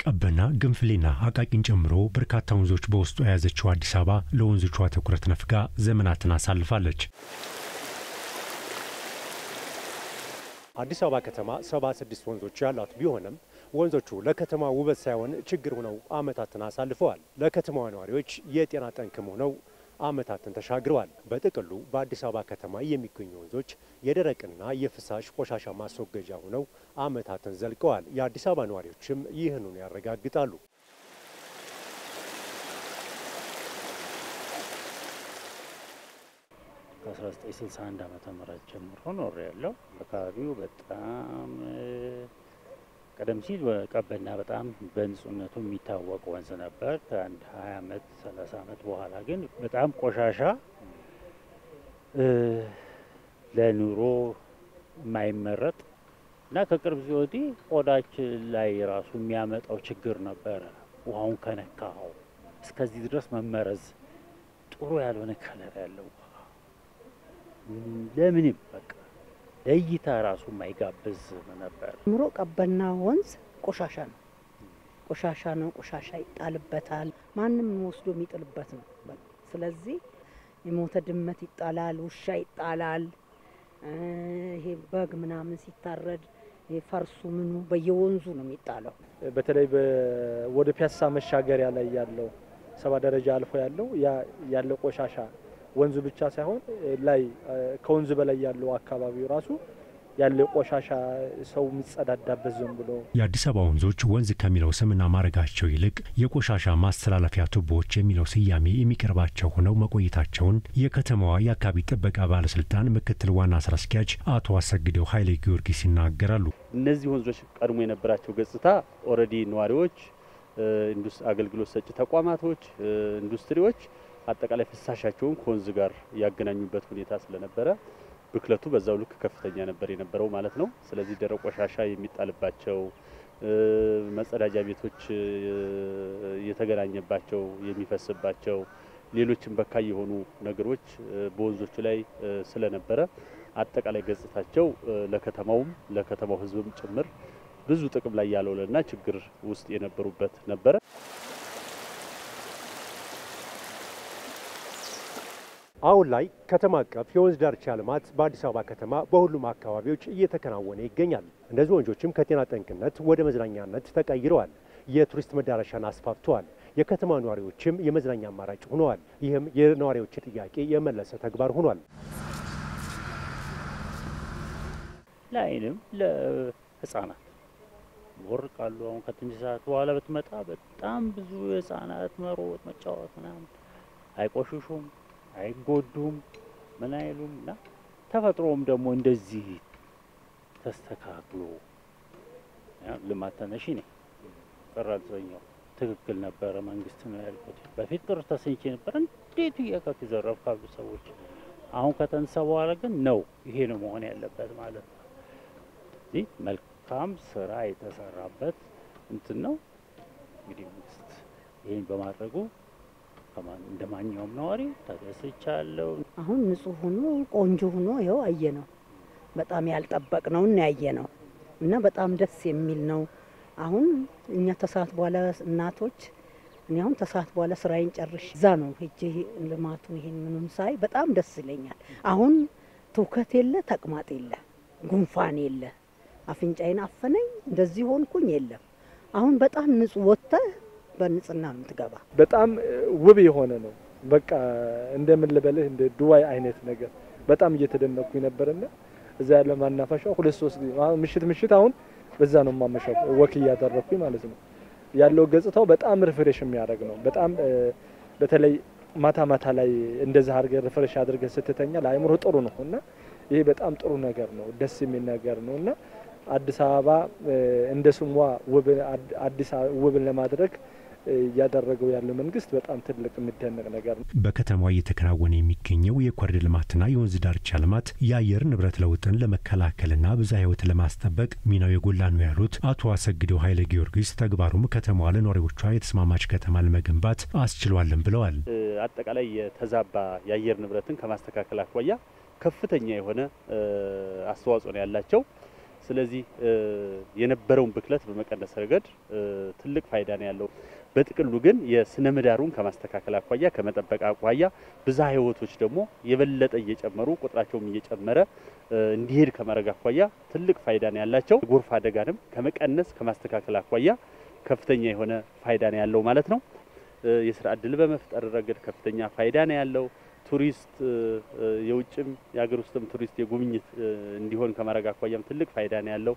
ቀበና ግንፍሌና አቃቂን ጨምሮ በርካታ ወንዞች በውስጡ የያዘችው አዲስ አበባ ለወንዞቿ ትኩረት ነፍጋ ዘመናትን አሳልፋለች። አዲስ አበባ ከተማ 76 ወንዞች ያሏት ቢሆንም ወንዞቹ ለከተማ ውበት ሳይሆን ችግር ሆነው አመታትን አሳልፈዋል። ለከተማዋ ነዋሪዎች የጤና ጠንቅም ሆነው አመታትን ተሻግረዋል። በጥቅሉ በአዲስ አበባ ከተማ የሚገኙ ወንዞች የደረቅና የፍሳሽ ቆሻሻ ማስወገጃ ሆነው አመታትን ዘልቀዋል። የአዲስ አበባ ነዋሪዎችም ይህንን ያረጋግጣሉ። ከ1961 ዓመተ ምህረት ጀምሮ ነው ያለው። አካባቢው በጣም ቀደም ሲል ቀበና በጣም በንጹህነቱ የሚታወቅ ወንዝ ነበር። ከአንድ 20 ዓመት 30 ዓመት በኋላ ግን በጣም ቆሻሻ ለኑሮ የማይመረጥ እና ከቅርብ ጊዜ ወዲህ ቆዳችን ላይ ራሱ የሚያመጣው ችግር ነበር። ውሃውን ከነካው እስከዚህ ድረስ መመረዝ፣ ጥሩ ያልሆነ ከለር ያለው ለምንም በቃ ለይታ ራሱ ማይጋብዝ ነበር። ምሮ ቀበና ወንዝ ቆሻሻ ነው። ቆሻሻ ይጣልበታል። ማንም ወስዶ የሚጥልበት ነው። ስለዚህ የሞተ ድመት ይጣላል፣ ውሻ ይጣላል። ይሄ በግ ምናምን ሲታረድ የፈርሱ ምኑ በየወንዙ ነው የሚጣለው። በተለይ ወደ ፒያሳ መሻገሪያ ላይ ያለው 7 ደረጃ አልፎ ያለው ቆሻሻ ወንዙ ብቻ ሳይሆን ላይ ከወንዙ በላይ ያለው አካባቢው ራሱ ያለው ቆሻሻ ሰው የሚጸዳዳበት ዝም ብሎ የአዲስ አበባ ወንዞች ወንዝ ከሚለው ስምና ማረጋቸው ይልቅ የቆሻሻ ማስተላለፊያ ቱቦዎች የሚለው ስያሜ የሚቀርባቸው ሆነው መቆየታቸውን የከተማዋ የአካባቢ ጥበቃ ባለስልጣን ምክትል ዋና ስራ አስኪያጅ አቶ አሰግደው ኃይሌ ጊዮርጊስ ይናገራሉ። እነዚህ ወንዞች ቀድሞ የነበራቸው ገጽታ ኦሬዲ ነዋሪዎች፣ አገልግሎት ሰጪ ተቋማቶች፣ ኢንዱስትሪዎች አጠቃላይ ፍሳሻቸውን ከወንዝ ጋር ያገናኙበት ሁኔታ ስለነበረ ብክለቱ በዛው ልክ ከፍተኛ ነበር የነበረው ማለት ነው። ስለዚህ ደረቅ ቆሻሻ የሚጣልባቸው መጸዳጃ ቤቶች የተገናኘባቸው የሚፈስባቸው ሌሎችም በካይ የሆኑ ነገሮች በወንዞቹ ላይ ስለነበረ አጠቃላይ ገጽታቸው ለከተማው ሕዝብም ጭምር ብዙ ጥቅም ላይ ያልዋለና ችግር ውስጥ የነበሩበት ነበር። አሁን ላይ ከተማ አቀፍ የወንዝ ዳርቻ ልማት በአዲስ አበባ ከተማ በሁሉም አካባቢዎች እየተከናወነ ይገኛል። እነዚህ ወንዞችም ከጤና ጠንቅነት ወደ መዝናኛነት ተቀይረዋል። የቱሪስት መዳረሻን አስፋፍተዋል። የከተማ ነዋሪዎችም የመዝናኛ አማራጭ ሆነዋል። ይህም የነዋሪዎችን ጥያቄ የመለሰ ተግባር ሆኗል። ለአይንም ለህፃናት ወርቃሉ። አሁን ከትንሽ ሰዓት በኋላ ብትመጣ በጣም ብዙ ህፃናት መሮጥ መጫወት ምናምን አይቆሽሹም፣ አይጎዱም፣ ምን አይሉምና ተፈጥሮም ደግሞ እንደዚህ ተስተካክሎ ልማት ተነሺ ነው ቀራልዘኛው ትክክል ነበር። መንግስት ነው ያልኩት። በፊት ቅር ተሰንቼ ነበር እንዴት ይያካክ ዘረፋሉ ሰዎች። አሁን ከተንሳ በኋላ ግን ነው ይሄ ነው መሆን ያለበት ማለት ነው። እዚህ መልካም ስራ የተሰራበት እንትን ነው። እንግዲህ መንግስት ይሄን በማድረጉ እንደማንኛውም ነዋሪ ተደስቻለሁ። አሁን ንጹህ ሆኖ ቆንጆ ሆኖ ይኸው አየነው። በጣም ያልጠበቅነው እና ያየነው እና በጣም ደስ የሚል ነው። አሁን እኛ ተሳት በኋላ እናቶች እኔ አሁን ተሳት በኋላ ስራዬን ጨርሼ እዛ ነው ሄጄ ልማቱ ይሄን ምንም ሳይ በጣም ደስ ይለኛል። አሁን ትውከት የለ፣ ተቅማጥ የለ፣ ጉንፋን የለ፣ አፍንጫዬን አፈነኝ እንደዚህ ሆንኩኝ የለም። አሁን በጣም ንጹህ ወጣ በንጽህና ነው የምትገባ። በጣም ውብ የሆነ ነው። በቃ እንደምን ልበልህ እንደ ዱባይ አይነት ነገር በጣም እየተደነቅኩኝ ነበርና እዛ ያለ ማናፈሻው 2-3 ምሽት አሁን በዛ ነው ማመሻው ወክ እያደረኩኝ ማለት ነው። ያለው ገጽታው በጣም ሪፍሬሽ የሚያደርግ ነው። በጣም በተለይ ማታ ላይ እንደዛ አድርገህ ሪፍሬሽ አድርገህ ስትተኛ ለአይምሮ ጥሩ ነውና ይሄ በጣም ጥሩ ነገር ነው። ደስ የሚል ነገር ነውና አዲስ አበባ እንደ ስሟ ውብን ለማድረግ ያደረገው ያለው መንግስት በጣም ትልቅ የሚደነቅ ነገር ነው። በከተማዋ እየተከናወነ የሚገኘው የኮሪደር ልማትና የወንዝ ዳርቻ ልማት የአየር ንብረት ለውጥን ለመከላከልና ብዝሃ ሕይወት ለማስጠበቅ ሚናው የጎላ ነው ያሉት አቶ አሰግደው ኃይሌ ጊዮርጊስ ተግባሩም ከተማዋ ለነዋሪዎቿ የተስማማች ከተማ ለመገንባት አስችሏልም ብለዋል። አጠቃላይ የተዛባ የአየር ንብረትን ከማስተካከል አኳያ ከፍተኛ የሆነ አስተዋጽኦ ነው ያላቸው። ስለዚህ የነበረውን ብክለት በመቀነስ ረገድ ትልቅ ፋይዳ ነው ያለው። በጥቅሉ ግን የስነ ምህዳሩን ከማስተካከል አኳያ ከመጠበቅ አኳያ ብዝሃ ህይወቶች ደግሞ የበለጠ እየጨመሩ ቁጥራቸውም እየጨመረ እንዲሄድ ከማድረግ አኳያ ትልቅ ፋይዳ ነው ያላቸው። ጎርፍ አደጋንም ከመቀነስ ከማስተካከል አኳያ ከፍተኛ የሆነ ፋይዳ ነው ያለው ማለት ነው። የስራ ዕድል በመፍጠር ረገድ ከፍተኛ ፋይዳ ነው ያለው። ቱሪስት የውጭም የሀገር ውስጥም ቱሪስት የጉብኝት እንዲሆን ከማድረግ አኳያም ትልቅ ፋይዳ ነው ያለው።